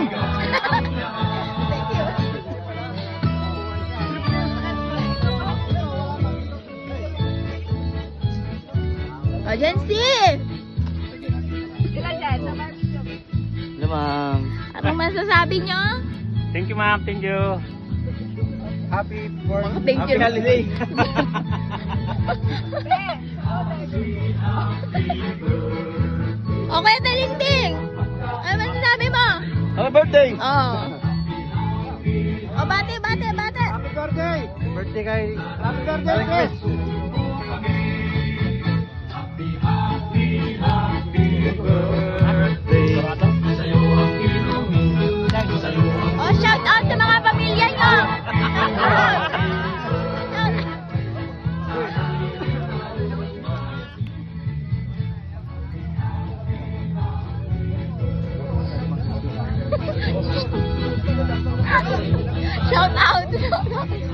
ma'am. O, Jency! Hello, ma'am. Anong masasabi nyo? Thank you, ma'am. Thank you. Happy Mga thank you. holiday. O, Kuya Talingting! Ano masasabi mo? Happy birthday. Oh. O, bate, bate, bate! Happy birthday. Birthday kay... Happy birthday, Chris. O, shout out sa mga pamilya nyo! Shout out! Shout out! Shout out!